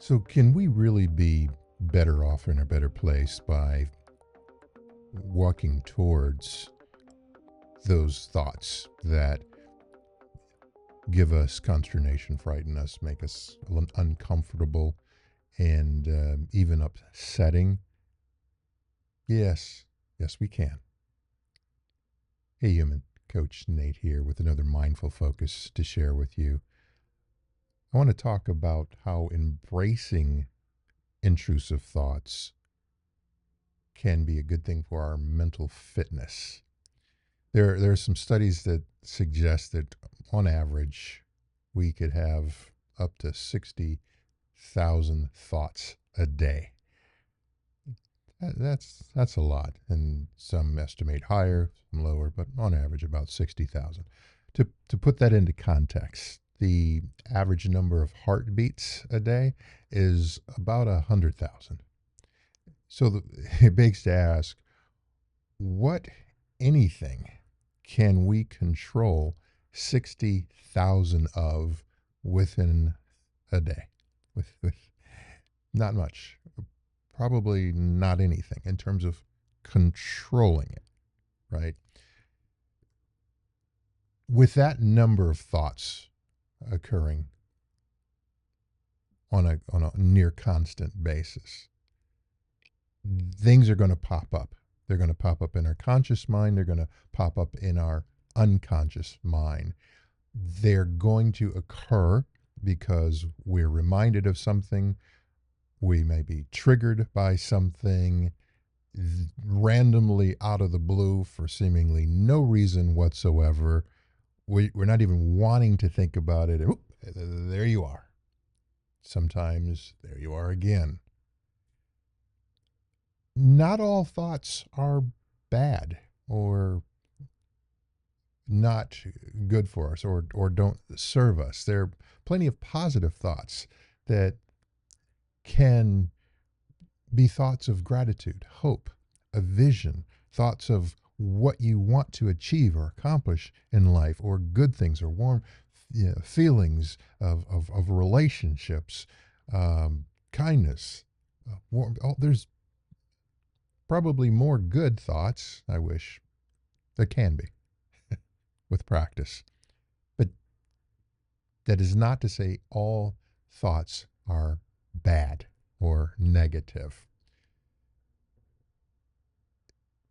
So, can we really be better off in a better place by walking towards those thoughts that give us consternation, frighten us, make us uncomfortable, and even upsetting? Yes, yes, we can. Hey, human. Coach Nate here with another mindful focus to share with you. I want to talk about how embracing intrusive thoughts can be a good thing for our mental fitness. There are some studies that suggest that on average, we could have up to 60,000 thoughts a day. That's a lot, and some estimate higher, some lower, but on average about 60,000. To put that into context, the average number of heartbeats a day is about 100,000. So it begs to ask, what anything can we control 60,000 of within a day? With not much, probably not anything in terms of controlling it, right? With that number of thoughts occurring on a near constant basis, things are going to pop up. They're going to pop up in our conscious mind. They're going to pop up in our unconscious mind. They're going to occur because we're reminded of something. We may be triggered by something randomly out of the blue for seemingly no reason whatsoever. We're not even wanting to think about it. Oop, there you are. Sometimes there you are again. Not all thoughts are bad or not good for us or don't serve us. There are plenty of positive thoughts that can be thoughts of gratitude, hope, a vision, thoughts of what you want to achieve or accomplish in life, or good things, or warm feelings of relationships, kindness. There's probably more good thoughts, I wish. There can be with practice. But that is not to say all thoughts are bad or negative.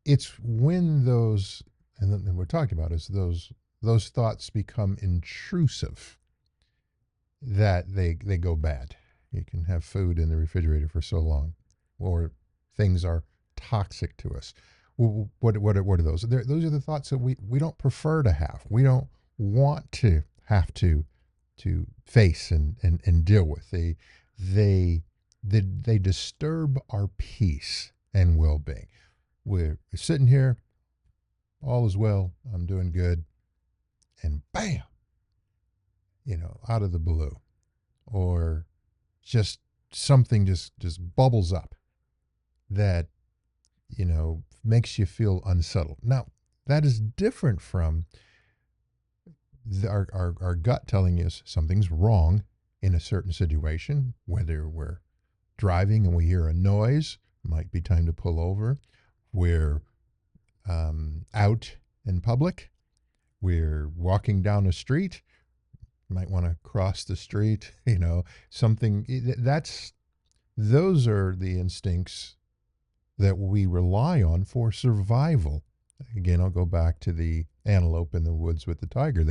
It's when those, and then we're talking about is those thoughts become intrusive that they go bad. You can have food in the refrigerator for so long, or things are toxic to us. What are those? Those are the thoughts that we don't prefer to have. We don't want to have to face and deal with. They they disturb our peace and well-being. We're sitting here, all is well, I'm doing good, and bam, out of the blue, or just something just bubbles up that makes you feel unsettled. Now, that is different from our gut telling us something's wrong in a certain situation, whether we're driving and we hear a noise, might be time to pull over. We're out in public. We're walking down a street. Might want to cross the street. Something those are the instincts that we rely on for survival. Again, I'll go back to the antelope in the woods with the tiger.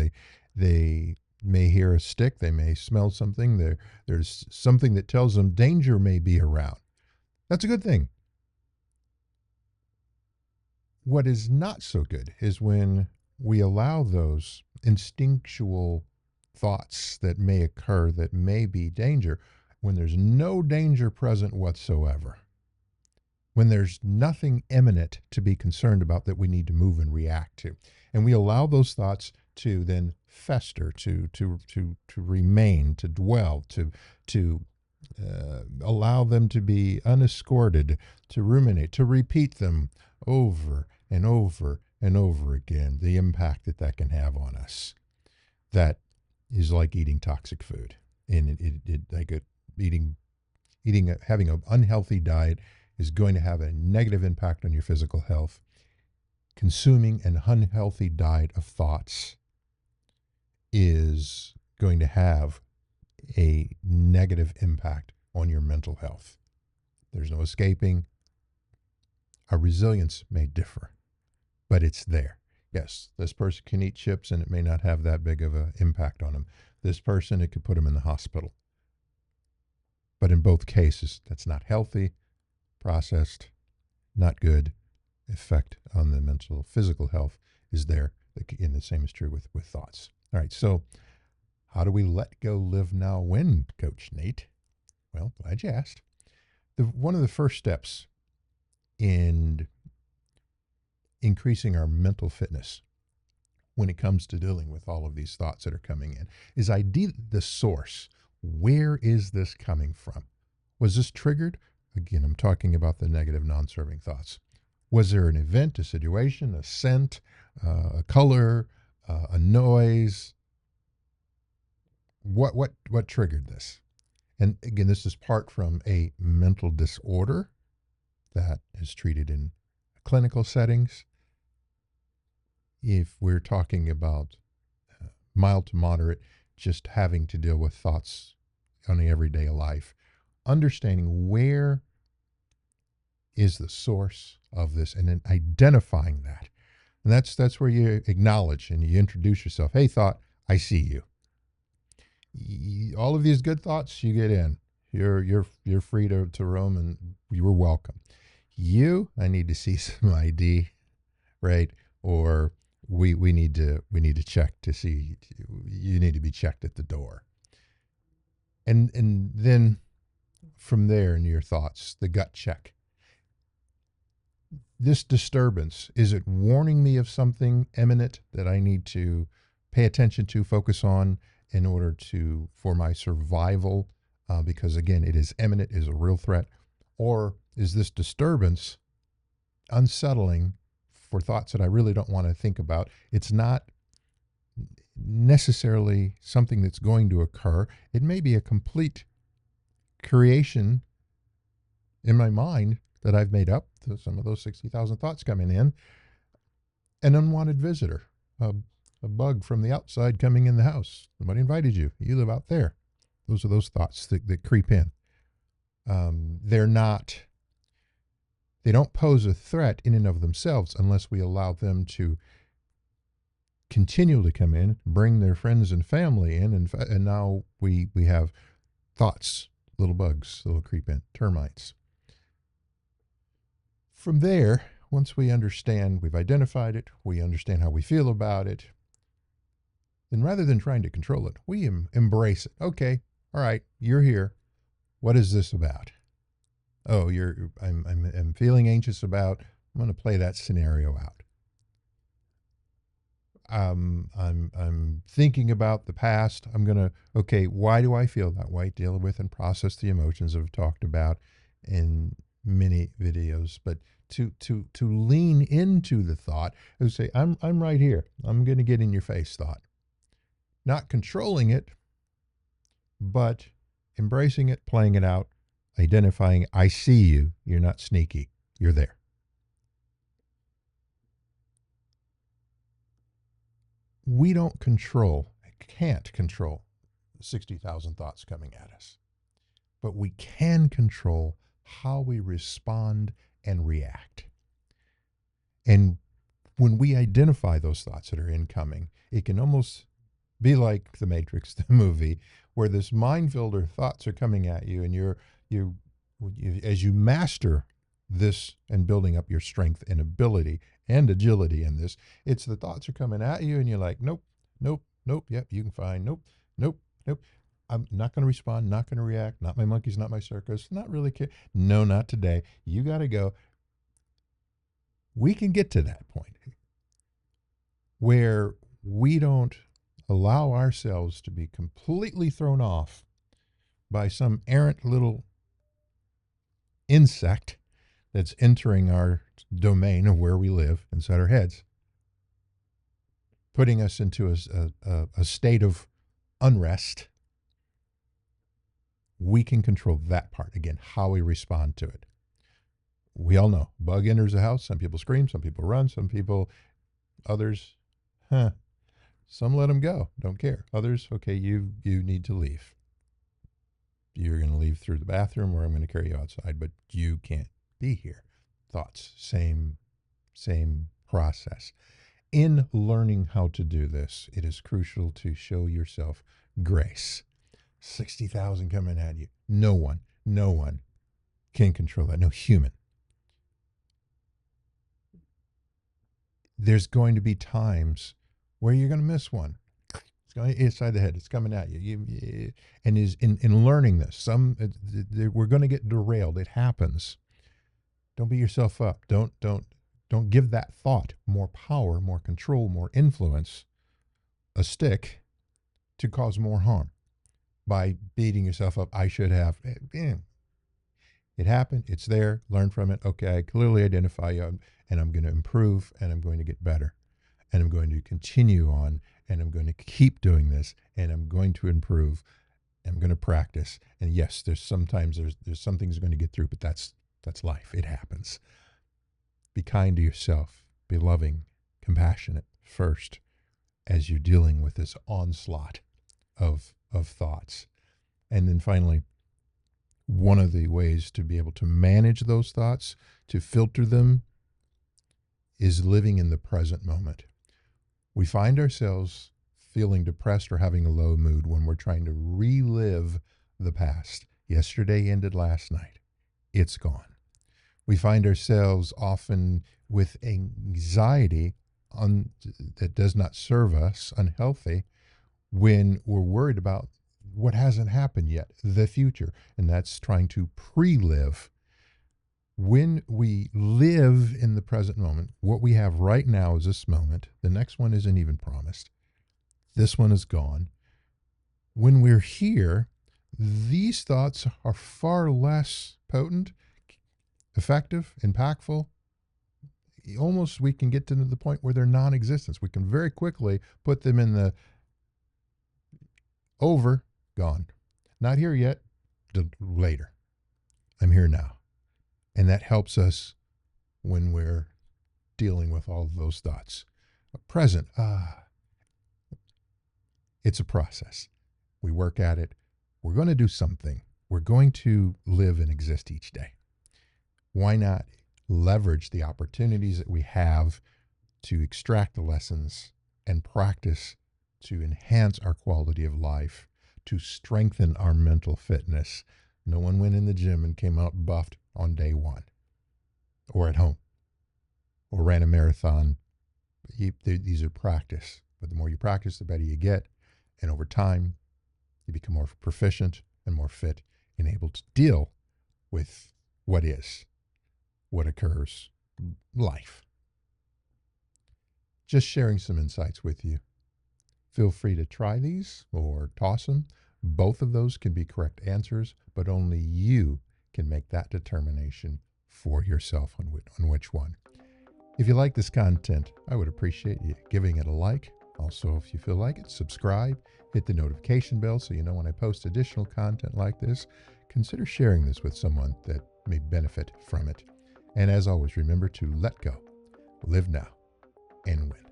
They may hear a stick. They may smell something. There's something that tells them danger may be around. That's a good thing. What is not so good is when we allow those instinctual thoughts that may occur that may be danger when there's no danger present whatsoever. When there's nothing imminent to be concerned about that we need to move and react to. And we allow those thoughts to then fester, to remain, to dwell, to allow them to be unescorted, to ruminate, to repeat them over and over and over again, the impact that can have on us. That is like eating toxic food. And like eating Having an unhealthy diet is going to have a negative impact on your physical health. Consuming an unhealthy diet of thoughts is going to have a negative impact on your mental health. There's no escaping. Our resilience may differ, but it's there. Yes, this person can eat chips and it may not have that big of an impact on them. This person, it could put them in the hospital. But in both cases, that's not healthy, processed, not good. Effect on the mental, physical health is there. And the same is true with thoughts. All right, so how do we let go, live now, win, Coach Nate? Well, glad you asked. One of the first steps in increasing our mental fitness when it comes to dealing with all of these thoughts that are coming in is ID the source. Where is this coming from? Was this triggered? Again, I'm talking about the negative, non-serving thoughts. Was there an event, a situation, a scent, a color, a noise? What triggered this? And again, this is part from a mental disorder that is treated in clinical settings. If we're talking about mild to moderate, just having to deal with thoughts on the everyday life, understanding where is the source of this and then identifying that. And that's where you acknowledge and you introduce yourself. Hey, thought, I see you. All of these good thoughts, you get in. You're free to roam and you're welcome. I need to see some ID, right? Or we need to check to see, you need to be checked at the door. And then from there in your thoughts, the gut check. This disturbance, is it warning me of something imminent that I need to pay attention to, focus on in order for my survival? Because again, it is imminent, is a real threat. Or is this disturbance unsettling for thoughts that I really don't want to think about? It's not necessarily something that's going to occur. It may be a complete creation in my mind that I've made up, some of those 60,000 thoughts coming in, an unwanted visitor, a bug from the outside coming in the house. Somebody invited you. You live out there. Those are those thoughts that creep in. They don't pose a threat in and of themselves unless we allow them to continually come in, bring their friends and family in, and now we have thoughts, little bugs, little creep in, termites. From there, once we understand, we've identified it, we understand how we feel about it, then rather than trying to control it, we embrace it. Okay, all right, you're here. What is this about? Oh, I'm feeling anxious about. I'm going to play that scenario out. I'm thinking about the past. Okay, why do I feel that way? Deal with and process the emotions I've talked about in many videos, but to lean into the thought and say, I'm right here. I'm going to get in your face, thought. Not controlling it, but embracing it, playing it out, identifying, I see you. You're not sneaky. You're there. We can't control 60,000 thoughts coming at us, but we can control how we respond and react. And when we identify those thoughts that are incoming, it can almost be like The Matrix, the movie, where this minefield thoughts are coming at you, and you as you master this and building up your strength and ability and agility in this, it's the thoughts are coming at you, and you're like, nope, nope, nope, yep, you can find, nope, nope, nope. I'm not going to respond, not going to react, not my monkeys, not my circus, not really care. No, not today. You got to go. We can get to that point where we don't allow ourselves to be completely thrown off by some errant little insect that's entering our domain of where we live inside our heads, putting us into a state of unrest. We can control that part. Again, how we respond to it. We all know bug enters the house. Some people scream, some people run, others, some let them go, don't care. Others, okay, you need to leave. You're going to leave through the bathroom, or I'm going to carry you outside, but you can't be here. Thoughts, same process. In learning how to do this, it is crucial to show yourself grace. 60,000 coming at you. No one can control that. No human. There's going to be times where you're going to miss one. It's going inside the head. It's coming at you. And is in learning this, we're going to get derailed. It happens. Don't beat yourself up. Don't give that thought more power, more control, more influence, a stick, to cause more harm by beating yourself up. I should have. It happened. It's there. Learn from it. Okay, I clearly identify you, and I'm going to improve, and I'm going to get better, and I'm going to continue on, and I'm going to keep doing this, and I'm going to improve. I'm going to practice. And yes, there's some things going to get through, but that's life. It happens. Be kind to yourself. Be loving, compassionate first as you're dealing with this onslaught of thoughts. And then finally, one of the ways to be able to manage those thoughts, to filter them, is living in the present moment. We find ourselves feeling depressed or having a low mood when we're trying to relive the past. Yesterday ended last night. It's gone. We find ourselves often with anxiety that does not serve us, unhealthy, when we're worried about what hasn't happened yet, the future. And that's trying to pre-live. When we live in the present moment, what we have right now is this moment. The next one isn't even promised. This one is gone. When we're here, these thoughts are far less potent, effective, impactful. Almost we can get to the point where they're non-existent. We can very quickly put them in the over, gone. Not here yet, later. I'm here now. And that helps us when we're dealing with all of those thoughts. Present, it's a process. We work at it. We're going to do something. We're going to live and exist each day. Why not leverage the opportunities that we have to extract the lessons and practice to enhance our quality of life, to strengthen our mental fitness? No one went in the gym and came out buffed on day one, or at home, or ran a marathon. These are practice. But the more you practice, the better you get. And over time, you become more proficient and more fit and able to deal with what is, what occurs, life. Just sharing some insights with you. Feel free to try these or toss them. Both of those can be correct answers, but only you can make that determination for yourself on which one. If you like this content, I would appreciate you giving it a like. Also, if you feel like it, subscribe, hit the notification bell so you know when I post additional content like this. Consider sharing this with someone that may benefit from it. And as always, remember to let go, live now, and win.